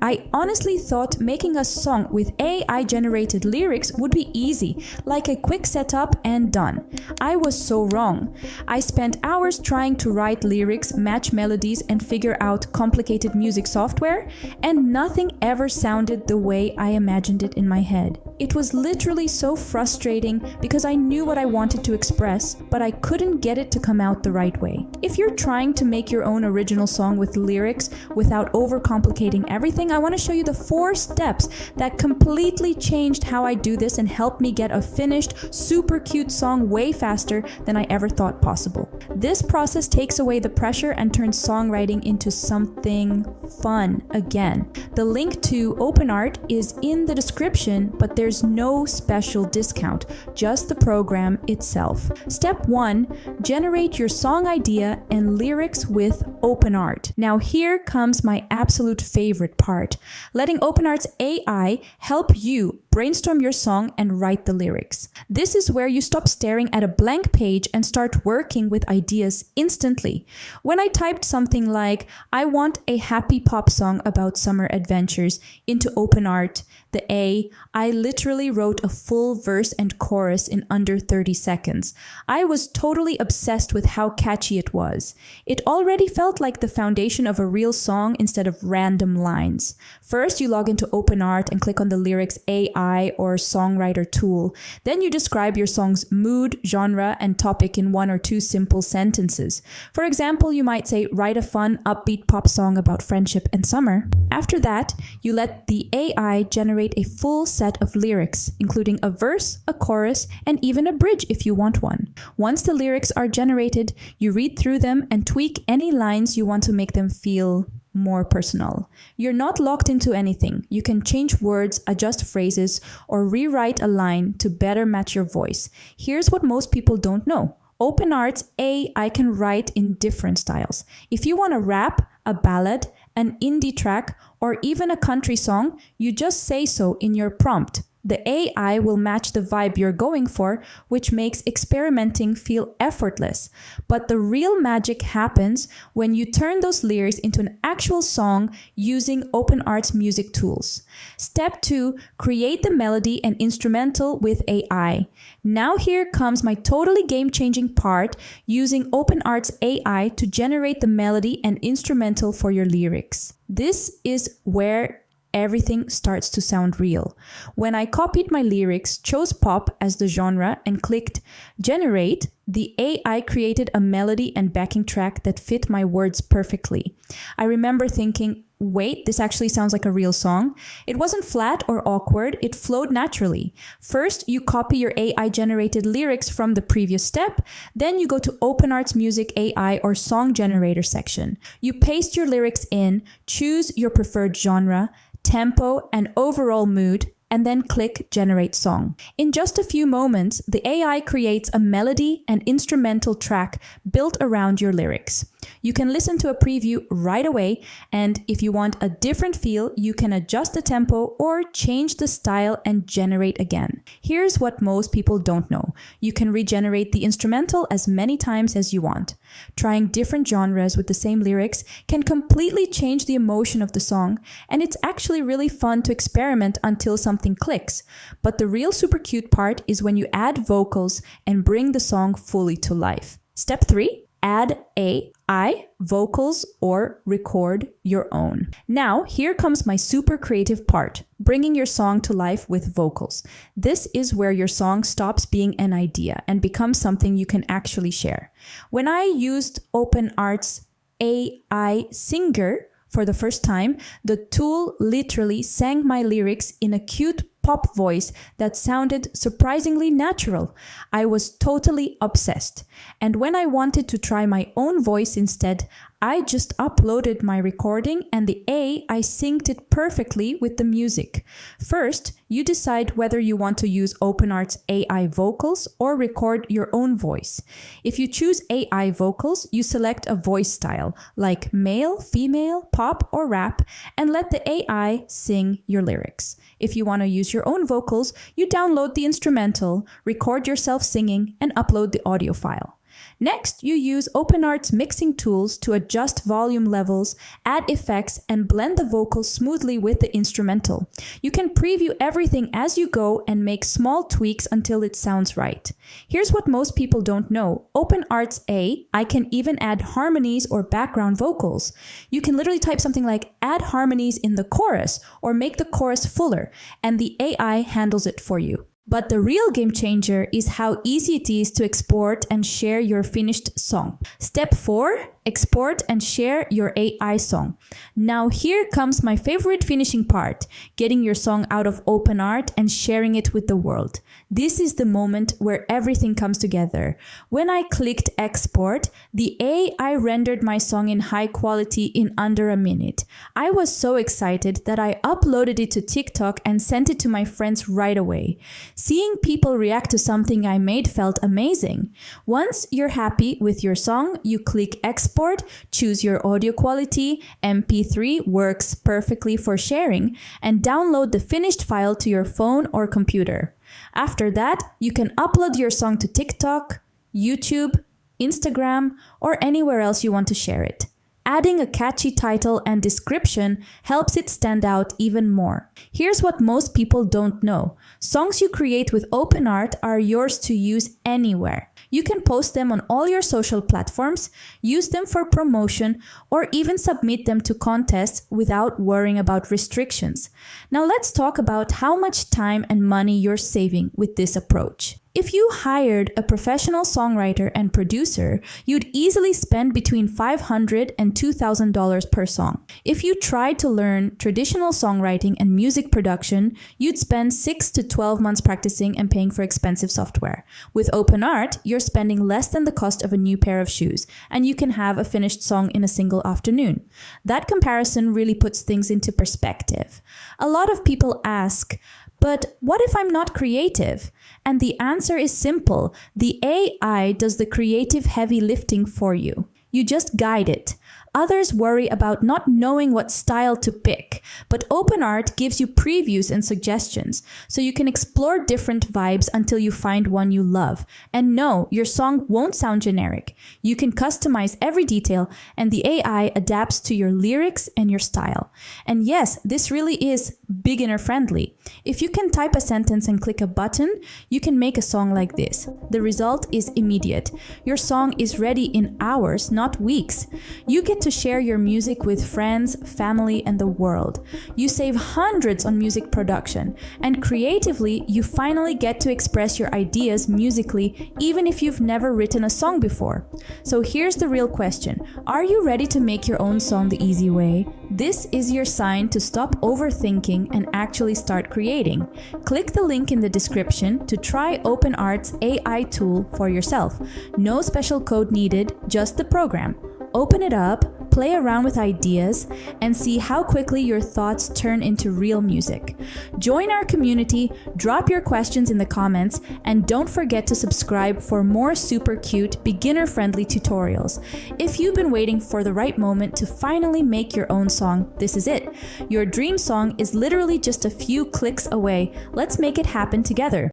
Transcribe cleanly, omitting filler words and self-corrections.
I honestly thought making a song with AI-generated lyrics would be easy, like a quick setup and done. I was so wrong. I spent hours trying to write lyrics, match melodies, and figure out complicated music software, and nothing ever sounded the way I imagined it in my head. It was literally so frustrating because I knew what I wanted to express, but I couldn't get it to come out the right way. If you're trying to make your own original song with lyrics without overcomplicating everything, I want to show you the 4 steps that completely changed how I do this and helped me get a finished, super cute song way faster than I ever thought possible. This process takes away the pressure and turns songwriting into something fun again. The link to OpenArt is in the description, but there's no special discount, just the program itself. Step 1, generate your song idea and lyrics with OpenArt. Now here comes my absolute favorite part, letting OpenArt's AI help you brainstorm your song and write the lyrics. This is where you stop staring at a blank page and start working with ideas instantly. When I typed something like, I want a happy pop song about summer adventures into OpenArt, I literally wrote a full verse and chorus in under 30 seconds. I was totally obsessed with how catchy it was. It already felt like the foundation of a real song instead of random lines. First, you log into OpenArt and click on the lyrics AI or songwriter tool. Then you describe your song's mood, genre, and topic in 1 or 2 simple sentences. For example, you might say, write a fun, upbeat pop song about friendship and summer. After that, you let the AI generate a full set of lyrics, including a verse, a chorus, and even a bridge if you want one. Once the lyrics are generated, you read through them and tweak any lines you want to make them feel more personal. You're not locked into anything. You can change words, adjust phrases, or rewrite a line to better match your voice. Here's what most people don't know. OpenArt's AI can write in different styles. If you want a rap, a ballad, an indie track, or even a country song, you just say so in your prompt. The AI will match the vibe you're going for, which makes experimenting feel effortless. But the real magic happens when you turn those lyrics into an actual song using OpenArt's music tools. Step 2, create the melody and instrumental with AI. Now here comes my totally game-changing part, using OpenArt's AI to generate the melody and instrumental for your lyrics. This is where everything starts to sound real. When I copied my lyrics, chose pop as the genre, and clicked generate, the AI created a melody and backing track that fit my words perfectly. I remember thinking, wait, this actually sounds like a real song. It wasn't flat or awkward, it flowed naturally. First, you copy your AI-generated lyrics from the previous step, then you go to OpenArt's Music AI or Song Generator section. You paste your lyrics in, choose your preferred genre, tempo, and overall mood, and then click Generate Song. In just a few moments, the AI creates a melody and instrumental track built around your lyrics. You can listen to a preview right away, and if you want a different feel, you can adjust the tempo or change the style and generate again. Here's what most people don't know. You can regenerate the instrumental as many times as you want. Trying different genres with the same lyrics can completely change the emotion of the song, and it's actually really fun to experiment until something clicks. But the real super cute part is when you add vocals and bring the song fully to life. Step 3, add AI vocals or record your own. Now, here comes my super creative part, bringing your song to life with vocals. This is where your song stops being an idea and becomes something you can actually share. When I used OpenArt's AI Singer for the first time, the tool literally sang my lyrics in a cute pop voice that sounded surprisingly natural. I was totally obsessed. And when I wanted to try my own voice instead, I just uploaded my recording and the AI synced it perfectly with the music. First, you decide whether you want to use OpenArt's AI vocals or record your own voice. If you choose AI vocals, you select a voice style like male, female, pop, or rap, and let the AI sing your lyrics. If you want to use your own vocals, you download the instrumental, record yourself singing, and upload the audio file. Next, you use OpenArt's mixing tools to adjust volume levels, add effects, and blend the vocals smoothly with the instrumental. You can preview everything as you go and make small tweaks until it sounds right. Here's what most people don't know. OpenArt's AI can even add harmonies or background vocals. You can literally type something like add harmonies in the chorus or make the chorus fuller, and the AI handles it for you. But the real game changer is how easy it is to export and share your finished song. Step 4, export and share your AI song. Now here comes my favorite finishing part, getting your song out of OpenArt and sharing it with the world. This is the moment where everything comes together. When I clicked export, the AI rendered my song in high quality in under a minute. I was so excited that I uploaded it to TikTok and sent it to my friends right away. Seeing people react to something I made felt amazing. Once you're happy with your song, you click export, choose your audio quality, MP3 works perfectly for sharing, and download the finished file to your phone or computer. After that, you can upload your song to TikTok, YouTube, Instagram, or anywhere else you want to share it. Adding a catchy title and description helps it stand out even more. Here's what most people don't know. Songs you create with OpenArt are yours to use anywhere. You can post them on all your social platforms, use them for promotion, or even submit them to contests without worrying about restrictions. Now let's talk about how much time and money you're saving with this approach. If you hired a professional songwriter and producer, you'd easily spend between $500 and $2,000 per song. If you tried to learn traditional songwriting and music production, you'd spend 6 to 12 months practicing and paying for expensive software. With OpenArt, you're spending less than the cost of a new pair of shoes, and you can have a finished song in a single afternoon. That comparison really puts things into perspective. A lot of people ask, but what if I'm not creative? And the answer is simple. The AI does the creative heavy lifting for you. You just guide it. Others worry about not knowing what style to pick, but OpenArt gives you previews and suggestions, so you can explore different vibes until you find one you love. And no, your song won't sound generic. You can customize every detail, and the AI adapts to your lyrics and your style. And yes, this really is beginner friendly. If you can type a sentence and click a button, you can make a song like this. The result is immediate. Your song is ready in hours, not weeks. You get to share your music with friends, family, and the world. You save hundreds on music production, and creatively, you finally get to express your ideas musically, even if you've never written a song before. So here's the real question. Are you ready to make your own song the easy way? This is your sign to stop overthinking and actually start creating. Click the link in the description to try OpenArt's AI tool for yourself. No special code needed, just the program. Open it up, play around with ideas, and see how quickly your thoughts turn into real music. Join our community, drop your questions in the comments, and don't forget to subscribe for more super cute, beginner-friendly tutorials. If you've been waiting for the right moment to finally make your own song, this is it. Your dream song is literally just a few clicks away. Let's make it happen together.